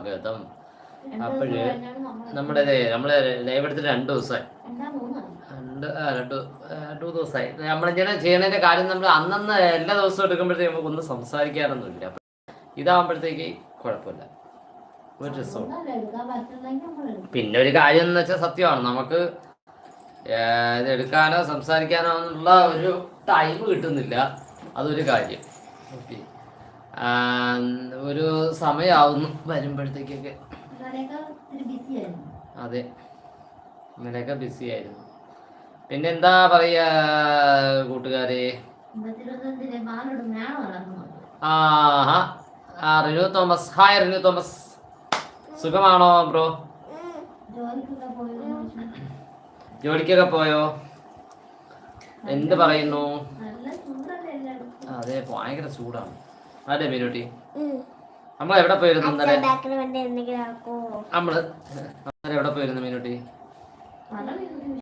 സ്വാഗതം. അപ്പോഴ് നമ്മളെ ലൈവ് എടുത്തിട്ട് 2 ദിവസമായി, 2 ദിവസമായി. നമ്മളിങ്ങനെ ചെയ്യണതിന്റെ കാര്യം നമ്മൾ അന്നന്ന് എല്ലാ ദിവസവും എടുക്കുമ്പോഴത്തേക്ക് നമുക്കൊന്നും സംസാരിക്കാറൊന്നുമില്ല. ഇതാകുമ്പോഴത്തേക്ക് കുഴപ്പമില്ല, ഒരു രസവും. പിന്നെ ഒരു കാര്യം എന്ന് വെച്ചാൽ സത്യമാണ്, നമുക്ക് ഇത് എടുക്കാനോ സംസാരിക്കാനോ എന്നുള്ള ഒരു ടൈം കിട്ടുന്നില്ല, അതൊരു കാര്യം. ഓക്കെ, ഒരു സമയമാവുന്നു വരുമ്പോഴത്തേക്കൊക്കെ. അതെ, ഇന്നലെയൊക്കെ ബിസി ആയിരുന്നു. പിന്നെ എന്താ പറയാ കൂട്ടുകാരെ, Rinu Thomas, hi Rinu Thomas, സുഖമാണോ ബ്രോ? ജോലിക്കൊക്കെ പോയോ? എന്ത് പറയുന്നു? അതെ, ഭയങ്കര ചൂടാണ്. അതെ മീനുട്ടി, നമ്മൾ എവിടെ പോയിരുന്നു ഇന്നലെ? നമ്മള് എവിടെ പോയിരുന്നു മീനുട്ടി?